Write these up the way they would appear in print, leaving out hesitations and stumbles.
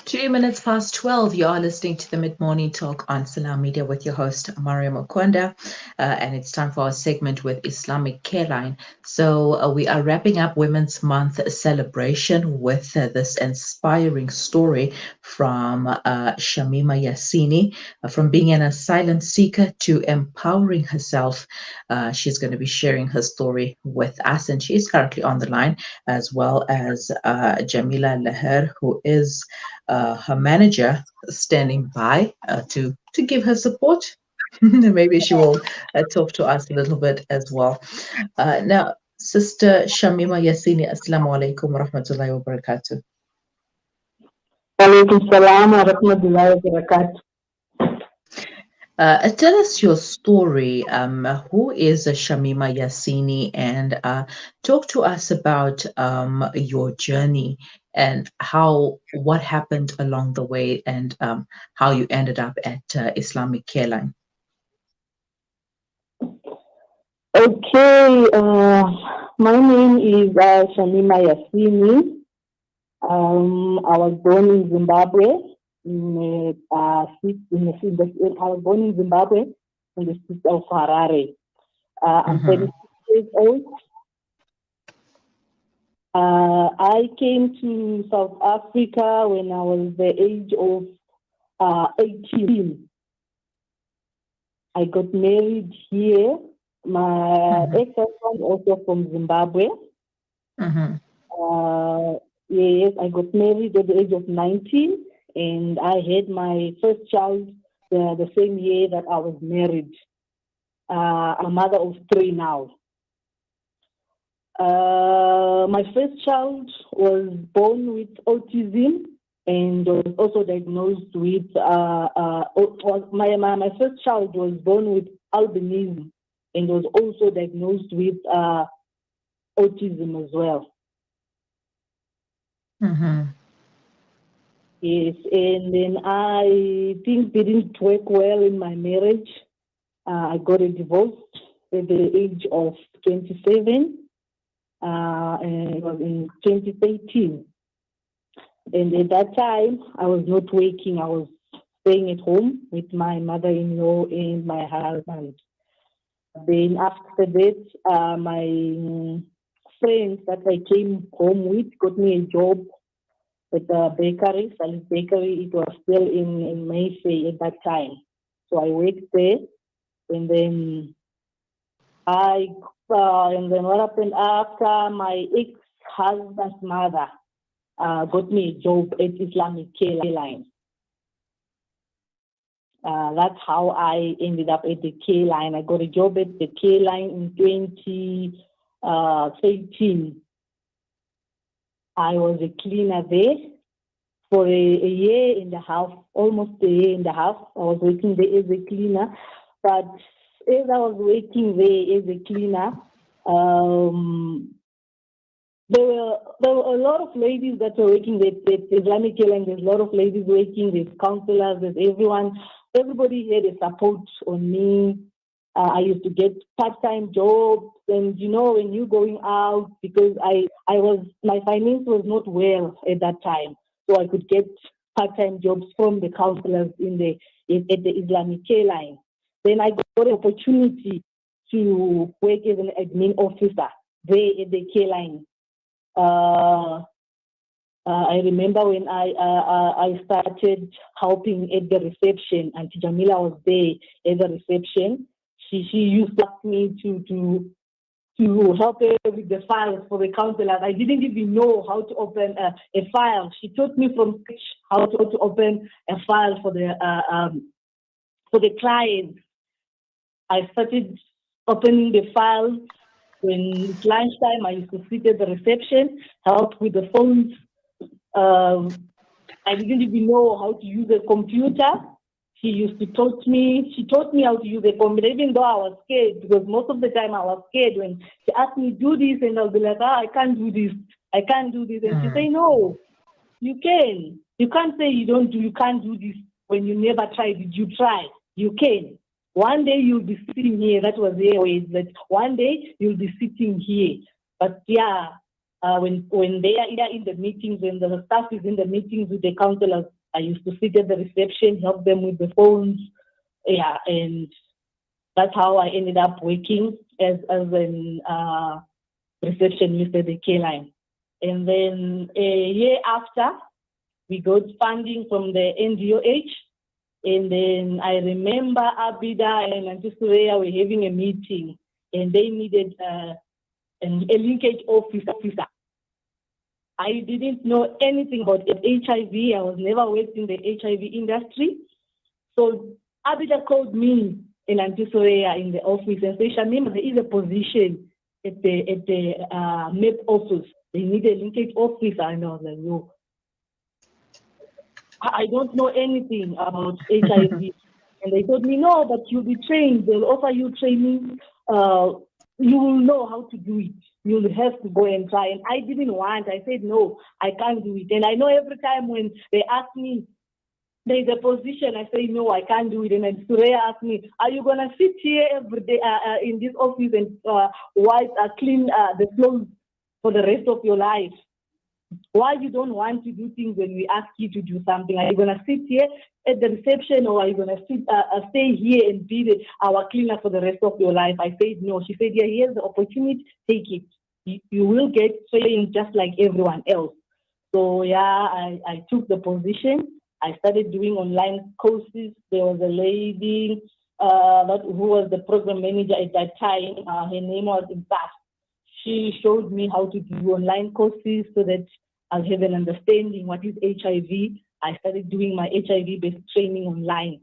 2 minutes past 12, you are listening to the Mid-Morning Talk on Salam Media with your host, Maria Mokonda. And it's time for our segment with Islamic Careline. So we are wrapping up Women's Month celebration with this inspiring story from Shamima Yasini, from being an asylum seeker to empowering herself. She's going to be sharing her story with us, and she is currently on the line, as well as Jamila Leher, who is her manager standing by to give her support. Maybe she will talk to us a little bit as well. Now, Sister Shamima Yasini, Assalamu alaikum wa rahmatullahi wa barakatuh. Alaikum salam wa rahmatullahi wa barakatuh. Tell us your story. Who is Shamima Yasini, and talk to us about your journey and what happened along the way, and how you ended up at Islamic Careline. Okay, my name is Shamima Yasini. I was born in Zimbabwe. I was born in Zimbabwe in the city of Harare. I'm 36 years old. I came to South Africa when I was the age of 18. I got married here. My ex-husband also from Zimbabwe. Yes, I got married at the age of 19, and I had my first child the same year that I was married. A mother of 3 now. My first child was born with autism and was also diagnosed with my first child was born with albinism and was also diagnosed with autism as well. Yes, and then things didn't work well in my marriage. I got a divorce at the age of 27. And it was in 2013. And at that time, I was not working. I was staying at home with my mother-in-law and my husband. Then after that, my friend that I came home with got me a job at a bakery, Sally's Bakery. It was still in Mayfair at that time. So I worked there, and then and then what happened after my ex-husband's mother got me a job at Islamic Careline. That's how I ended up at the Careline. I got a job at the Careline in 2013. I was a cleaner there for a year and a half, almost a year and a half. I was working there as a cleaner, but as I was working there as a cleaner, there were a lot of ladies that were working at Islamic Careline. There's a lot of ladies working, there's counselors, there's everyone. Everybody had a support on me. I used to get part-time jobs, and when you're going out, because my finance was not well at that time, so I could get part-time jobs from the counselors at the Islamic Careline. Then I got an opportunity to work as an admin officer there at the Careline. I remember when I started helping at the reception, and Jamila was there at the reception. She used to ask me to help her with the files for the counselors. I didn't even know how to open a file. She taught me from scratch how to open a file for the clients. I started opening the files. When it's lunchtime, I used to sit at the reception, help with the phones. I didn't even know how to use a computer. She taught me how to use a computer, even though I was scared, because most of the time I was scared when she asked me do this, and I'll be like, I can't do this. And she say, no, you can. You can't say you can't do this when you never tried. Did you try? You can. One day you'll be sitting here. That was their way. That one day you'll be sitting here. But yeah, when they are in the meetings, when the staff is in the meetings with the counselors, I used to sit at the reception, help them with the phones. Yeah, and that's how I ended up working as an receptionist at the Careline. And then a year after, we got funding from the NGOH. And then I remember Abida and Auntie Sureya were having a meeting, and they needed a linkage officer. I didn't know anything about HIV. I was never worked in the HIV industry. So Abida called me and Auntie Sureya in the office and said, Shamima, there is a position at the MEP office. They need a linkage officer. And I was like, no, I don't know anything about HIV. And they told me, no, but you'll be trained. They'll offer you training. You will know how to do it. You'll have to go and try. And I didn't want. I said, no, I can't do it. And I know every time when they ask me, there's a position, I say, no, I can't do it. And then Sureya asked me, are you going to sit here every day in this office and clean the floors for the rest of your life? Why you don't want to do things when we ask you to do something? Are you going to sit here at the reception, or are you going to stay here and be our cleaner for the rest of your life? I said, no. She said, yeah, here's the opportunity. Take it. You will get trained just like everyone else. So, yeah, I took the position. I started doing online courses. There was a lady who was the program manager at that time. Her name was Impact. She showed me how to do online courses so that I'll have an understanding what is HIV. I started doing my HIV-based training online.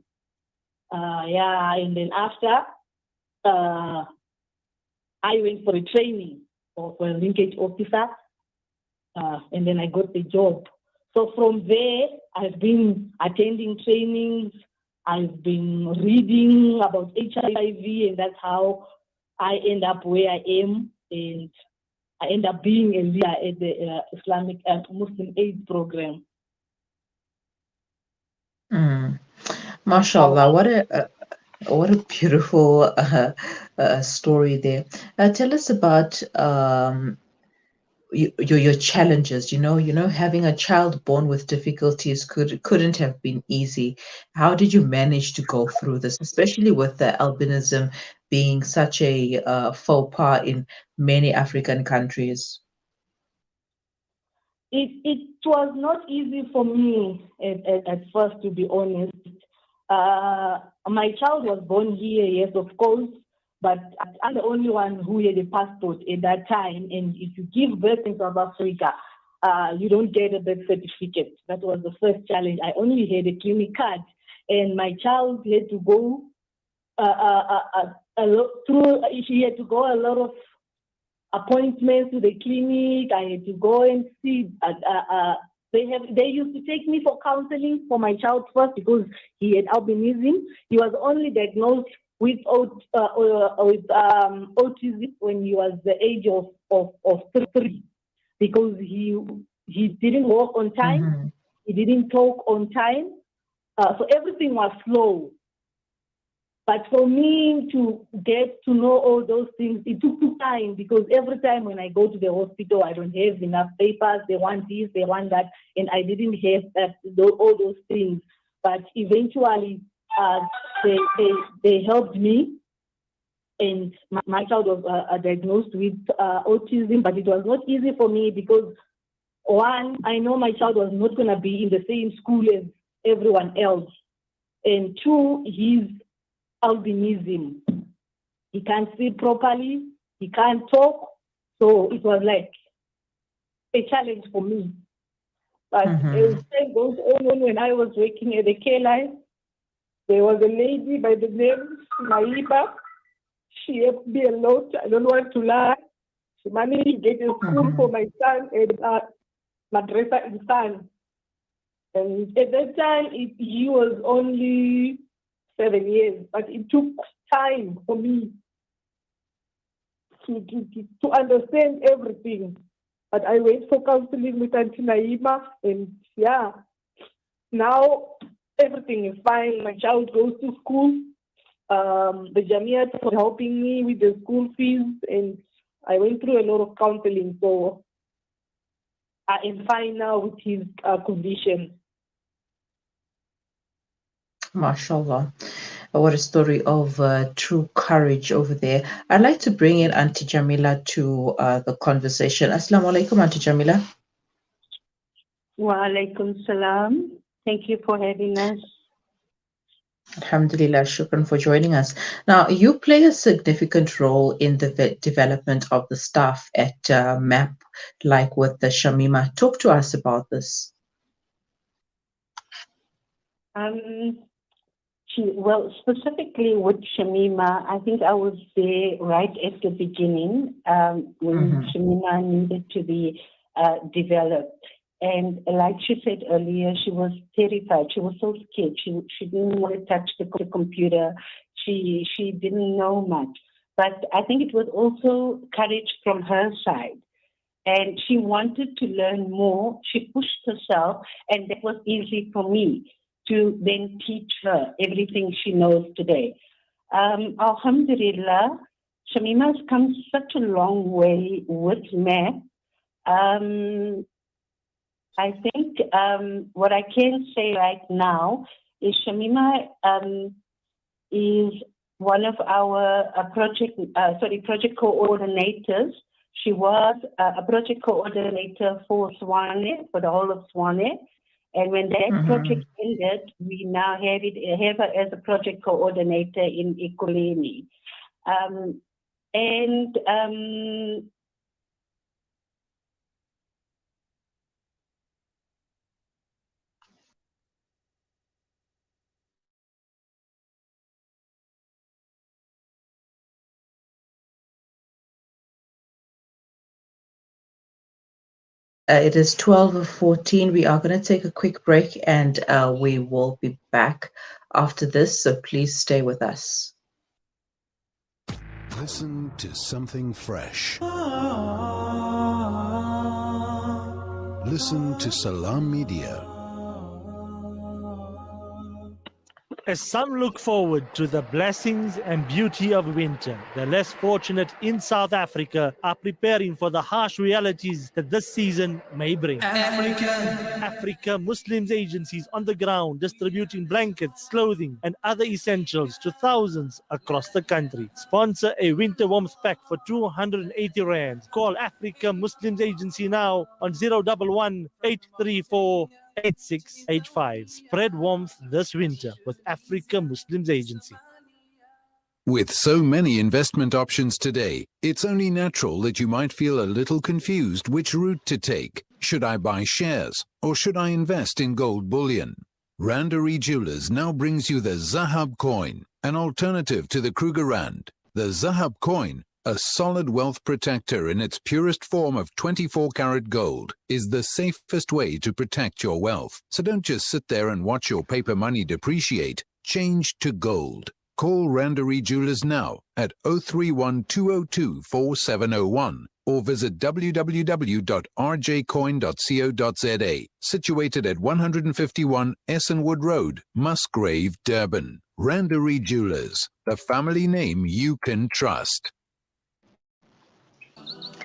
And then after, I went for a training for a linkage officer, and then I got the job. So from there, I've been attending trainings. I've been reading about HIV, and that's how I end up where I am. And I end up being a leader at the Islamic Muslim Aid Program. MashaAllah, what a beautiful story there. Tell us about your challenges. Having a child born with difficulties couldn't have been easy. How did you manage to go through this, especially with the albinism being such a faux pas in many African countries? It was not easy for me at first, to be honest. My child was born here, yes, of course, but I'm the only one who had a passport at that time. And if you give birth in South Africa, you don't get a birth certificate. That was the first challenge. I only had a clinic card, and my child had to go she had to go a lot of appointments to the clinic. I had to go and see. They used to take me for counseling for my child first because he had albinism. He was only diagnosed with autism when he was the age of 3, because he didn't walk on time. Mm-hmm. He didn't talk on time. So everything was slow. But for me to get to know all those things, it took time, because every time when I go to the hospital, I don't have enough papers. They want this, they want that, and I didn't have all those things. But eventually, they helped me, and my child was diagnosed with autism. But it was not easy for me because, one, I know my child was not going to be in the same school as everyone else, and two, he's albinism. He can't see properly, he can't talk, so it was like a challenge for me. But as time goes on, when I was working at the Careline, there was a lady by the name Maiba. She helped me a lot. I don't want to lie. She managed to get a school for my son and Madrasa in San. And at that time, he was only 7 years, but it took time for me to understand everything. But I went for counseling with Auntie Naima, and now everything is fine. My child goes to school. The Jamiat was helping me with the school fees, and I went through a lot of counseling, so I am fine now with his condition. MashaAllah. What a story of true courage over there. I'd like to bring in Auntie Jamila to the conversation. Assalamu alaikum, Auntie Jamila. Wa alaikum salam. Thank you for having us. Alhamdulillah, shukran for joining us. Now, you play a significant role in the development of the staff at MAP, like with the Shamima. Talk to us about this. Well, specifically with Shamima, I think I was there right at the beginning when Shamima needed to be developed. And like she said earlier, she was terrified. She was so scared. She didn't want to touch the computer. She didn't know much. But I think it was also courage from her side. And she wanted to learn more. She pushed herself, and that was easy for me to then teach her everything she knows today. Alhamdulillah, Shamima has come such a long way with MAP. I think what I can say right now is Shamima is one of our project coordinators. She was a project coordinator for Swane, for the whole of Swane. And when that project ended, we now have her as a project coordinator in Ekurhuleni. It is 12:14. We are going to take a quick break and we will be back after this. So please stay with us. Listen to something fresh. Listen to Salam Media. As some look forward to the blessings and beauty of winter, the less fortunate in South Africa are preparing for the harsh realities that this season may bring. Africa Muslims agencies on the ground distributing blankets, clothing and other essentials to thousands across the country. Sponsor a winter warmth pack for 280 rands. Call Africa Muslims Agency now on 011 834 8685. Spread warmth this winter with Africa Muslims Agency. With so many investment options today, it's only natural that you might feel a little confused which route to take. Should I buy shares or should I invest in gold bullion? Randery Jewelers now brings you the Zahab coin, an alternative to the Kruger Rand. The Zahab coin, a solid wealth protector in its purest form of 24-karat gold, is the safest way to protect your wealth. So don't just sit there and watch your paper money depreciate. Change to gold. Call Randery Jewelers now at 031 202 4701 or visit www.rjcoin.co.za. Situated at 151 Essenwood Road, Musgrave, Durban. Randery Jewelers, the family name you can trust.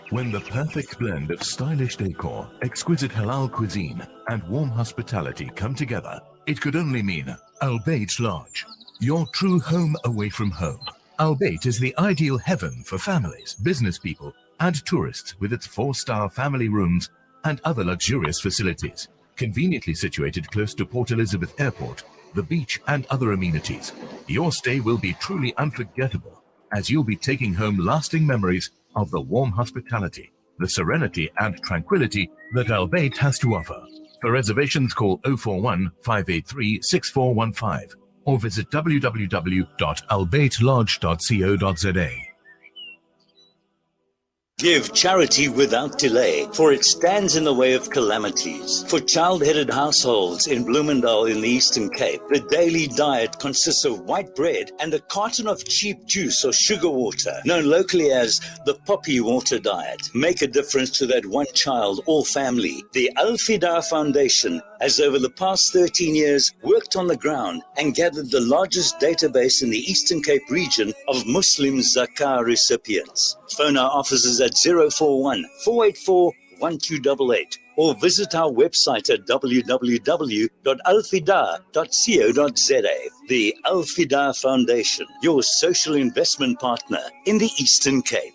When the perfect blend of stylish decor, exquisite halal cuisine, and warm hospitality come together, it could only mean Al Bayt Lodge, your true home away from home. Al Bayt is the ideal heaven for families, business people, and tourists with its 4-star family rooms and other luxurious facilities. Conveniently situated close to Port Elizabeth Airport, the beach, and other amenities, your stay will be truly unforgettable as you'll be taking home lasting memories of the warm hospitality, the serenity and tranquility that Al Bayt has to offer. For reservations, call 041 583 6415 or visit www.albaytlodge.co.za. Give charity without delay, for it stands in the way of calamities. For child-headed households in Bloemendal in the Eastern Cape, the daily diet consists of white bread and a carton of cheap juice or sugar water, known locally as the poppy water diet. Make a difference to that one child or family. The Al-Fida Foundation has over the past 13 years worked on the ground and gathered the largest database in the Eastern Cape region of Muslim Zakah recipients. Phone our offices at 041 484 1288 or visit our website at www.alfida.co.za. The Al-Fida Foundation, your social investment partner in the Eastern Cape.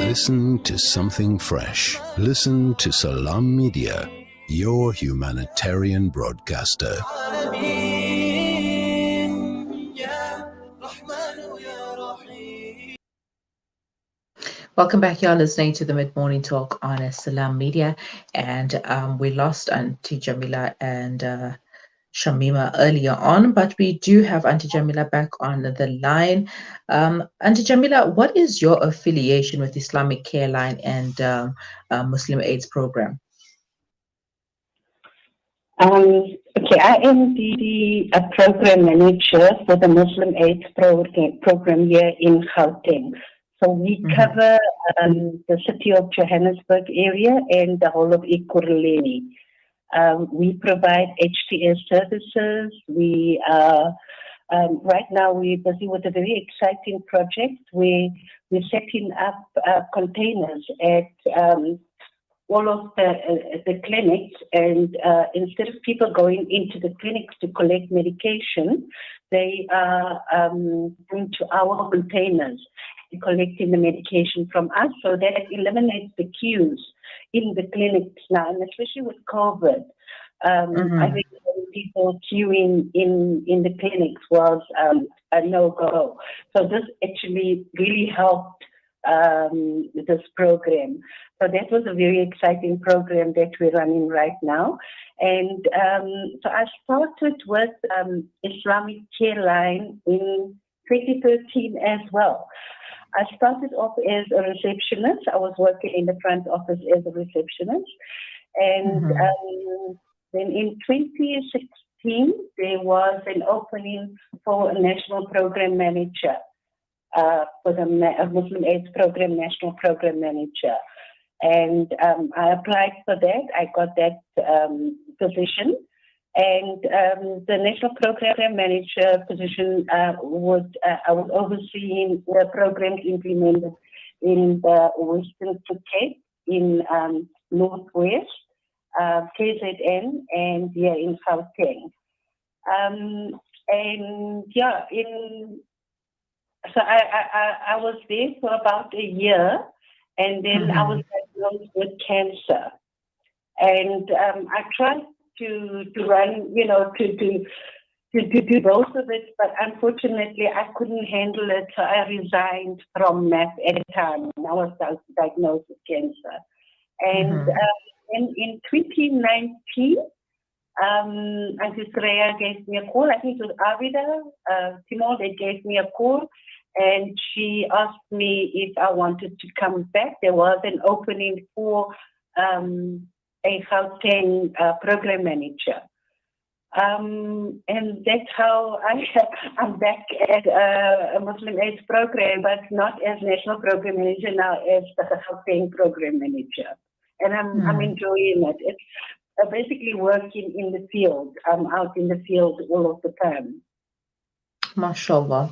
Listen to something fresh. Listen to Salam Media, your humanitarian broadcaster. Welcome back. You're listening to the Mid-Morning Talk on Salam Media. And we lost Auntie Jamila and Shamima earlier on, but we do have Auntie Jamila back on the line. Auntie Jamila, what is your affiliation with Islamic Careline and Muslim AIDS program? Okay, I am the program manager for the Muslim AIDS program here in Gauteng. So we cover the city of Johannesburg area and the whole of Ekurhuleni. We provide HTS services. We right now we're busy with a very exciting project where we're setting up containers at all of the clinics, and instead of people going into the clinics to collect medication, they are going to our containers and collecting the medication from us. So that eliminates the queues in the clinics now, and especially with COVID. I think people queuing in the clinics was a no-go. So this actually really helped this program. So that was a very exciting program that we're running right now. And so I started with Islamic Careline in 2013 as well. I started off as a receptionist. I was working in the front office as a receptionist. And then in 2016, there was an opening for a national program manager, for the Muslim AIDS program, national program manager. And I applied for that. I got that position. And the national program manager position I was overseeing the programs implemented in the Western Cape, in Northwest, KZN, and here in Gauteng. And yeah, so I was there for about a year, and then I was diagnosed with cancer. And I tried to run, to do both of it, but unfortunately I couldn't handle it, so I resigned from MAP at the time. I was diagnosed with cancer. And in 2019, Auntie Sreya gave me a call. I think it was Avida, Timor, they gave me a call, and she asked me if I wanted to come back. There was an opening for a Gauteng program manager. And that's how I'm back at a Muslim AIDS program, but not as national program manager, now as the Gauteng program manager. And I'm enjoying it. It's basically working in the field. I'm out in the field all of the time. MashaAllah.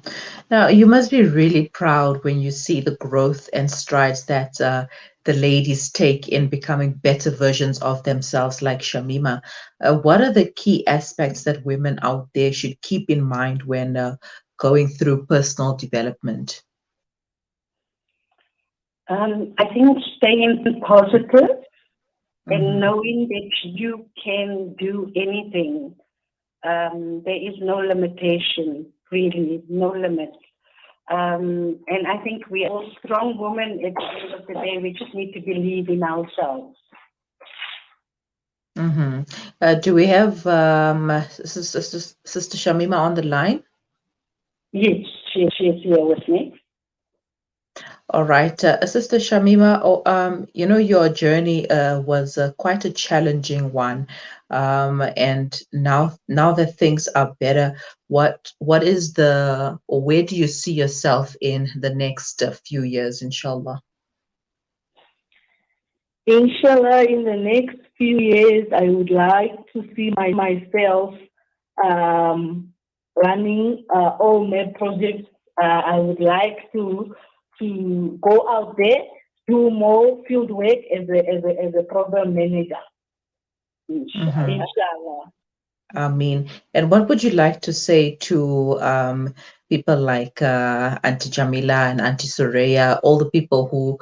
Now, you must be really proud when you see the growth and strides that the ladies take in becoming better versions of themselves, like Shamima. What are the key aspects that women out there should keep in mind when going through personal development? I think staying positive and knowing that you can do anything. There is no limitation, really, no limits. And I think we are all strong women at the end of the day. We just need to believe in ourselves. Do we have Sister Shamima on the line? Yes, she is here with me. All right, Sister Shamima, your journey was quite a challenging one, and now that things are better, where do you see yourself in the next few years, inshallah? Inshallah, in the next few years, I would like to see myself running all my projects. I would like to to go out there, do more field work as a program manager. Inshallah. I mean, and what would you like to say to people like Auntie Jamila and Auntie Soraya, all the people who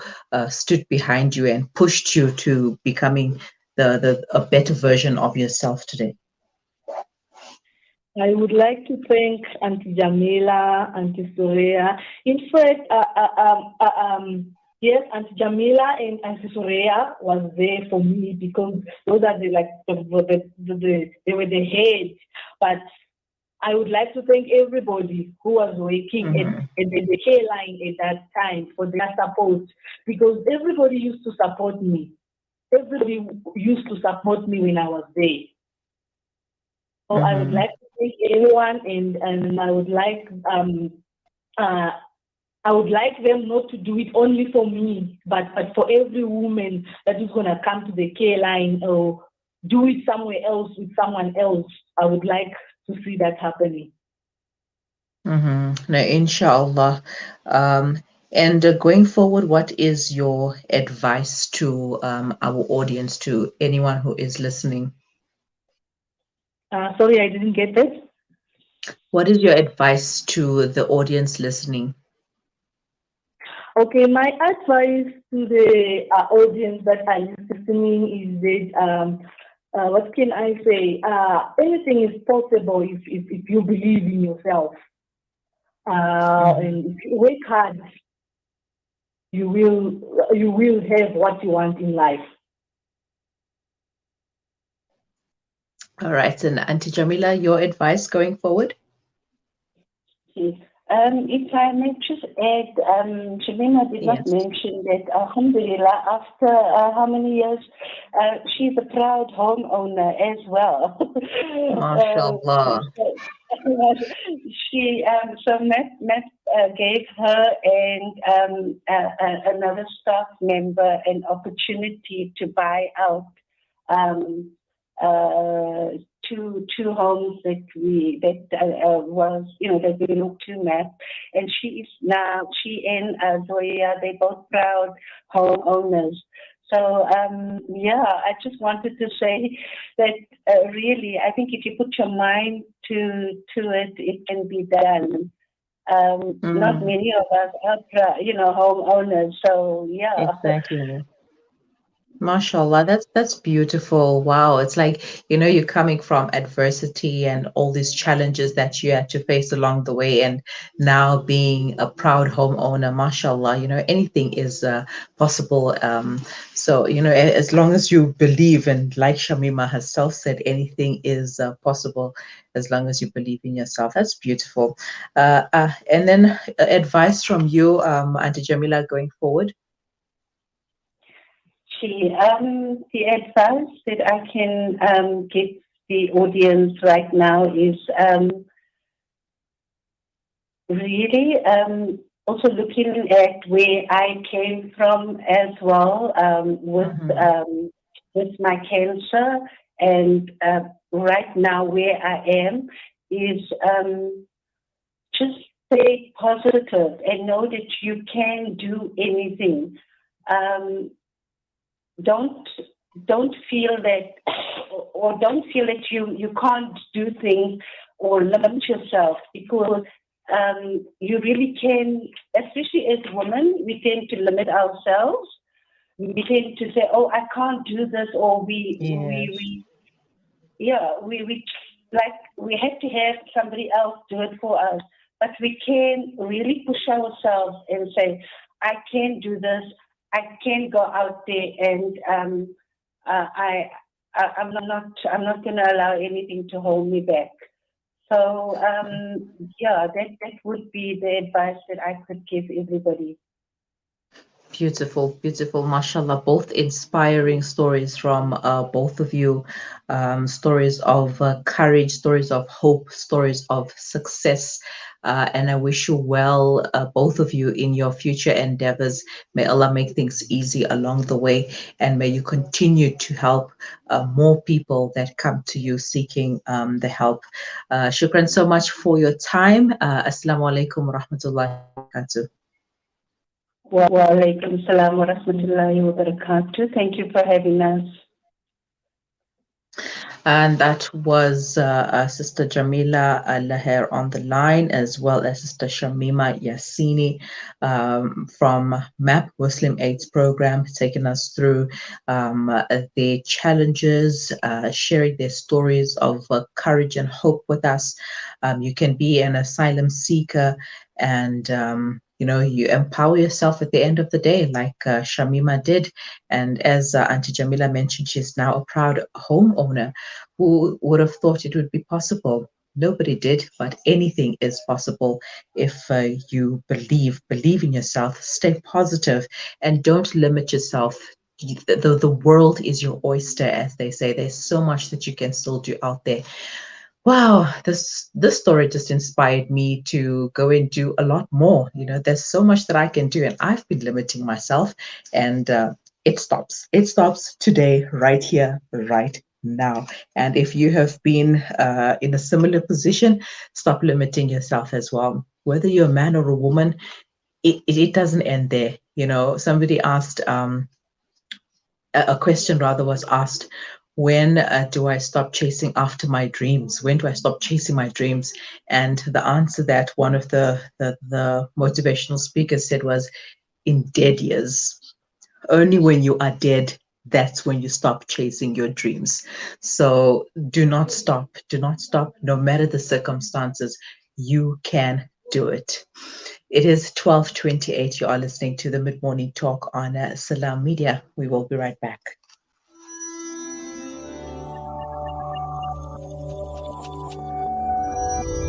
stood behind you and pushed you to becoming a better version of yourself today? I would like to thank Auntie Jamila, Auntie Soraya. In fact, yes, Auntie Jamila and Auntie Soraya was there for me because those are they were the head. But I would like to thank everybody who was working at the Careline at that time for their support, because everybody used to support me. Everybody used to support me when I was there. So I would like to thank everyone, and I would like them not to do it only for me, but for every woman that is gonna come to the Careline or do it somewhere else with someone else. I would like to see that happening. No, inshallah. And going forward, what is your advice to our audience, to anyone who is listening? Sorry, I didn't get that. What is your advice to the audience listening? Okay, my advice to the audience that are listening is that what can I say? Anything is possible if you believe in yourself. And if you work hard, you will have what you want in life. All right, and Auntie Jamila, your advice going forward? If I may just add, Shamima did not mention that, alhamdulillah, after how many years, she's a proud homeowner as well. MashaAllah. So Matt gave her and another staff member an opportunity to buy out two homes that we looked to, Matt, and she and Zoya, they both proud homeowners. So I just wanted to say that really, I think if you put your mind to it, it can be done. Not many of us are, homeowners. So yeah, exactly. MashaAllah, that's beautiful. Wow, it's like, you're coming from adversity and all these challenges that you had to face along the way, and now being a proud homeowner, MashaAllah, anything is possible. So, as long as you believe, and like Shamima herself said, anything is possible as long as you believe in yourself. That's beautiful. And then advice from you, Auntie Jamila, going forward. The advice that I can give the audience right now is really also looking at where I came from as well with my cancer, and right now where I am is just stay positive and know that you can do anything. Don't feel that, or don't feel that you can't do things or limit yourself, because you really can. Especially as women, we tend to limit ourselves. We tend to say, "Oh, I can't do this," or we have to have somebody else do it for us. But we can really push ourselves and say, "I can do this. I can go out there, and I'm not going to allow anything to hold me back." So that would be the advice that I could give everybody. Beautiful, beautiful, mashallah. Both inspiring stories from both of you. Stories of courage, stories of hope, stories of success. And I wish you well, both of you, in your future endeavors. May Allah make things easy along the way, and may you continue to help more people that come to you seeking the help. Shukran so much for your time. Assalamu alaikum wa rahmatullahi wa barakatuh. Wa alaikum salam wa rahmatullahi wa barakatuh. Thank you for having us. And that was Sister Jamila Laher on the line, as well as Sister Shamima Yasini from MAP Muslim AIDS Program, taking us through their challenges, sharing their stories of courage and hope with us. You can be an asylum seeker and you empower yourself at the end of the day, like Shamima did. And as Auntie Jamila mentioned, she's now a proud homeowner. Who would have thought it would be possible? Nobody did, but anything is possible if you believe in yourself, stay positive, and don't limit yourself. The world is your oyster, as they say. There's so much that you can still do out there. Wow, this story just inspired me to go and do a lot more. There's so much that I can do, and I've been limiting myself, and it stops. It stops today, right here, right now. And if you have been in a similar position, stop limiting yourself as well. Whether you're a man or a woman, it doesn't end there. Somebody asked, a question rather was asked, when do I stop chasing after my dreams? When do I stop chasing my dreams? And the answer that one of the motivational speakers said was, in dead years. Only when you are dead, that's when you stop chasing your dreams. So do not stop. Do not stop. No matter the circumstances, you can do it. It is 12:28. You are listening to the Mid Morning Talk on Salam Media. We will be right back.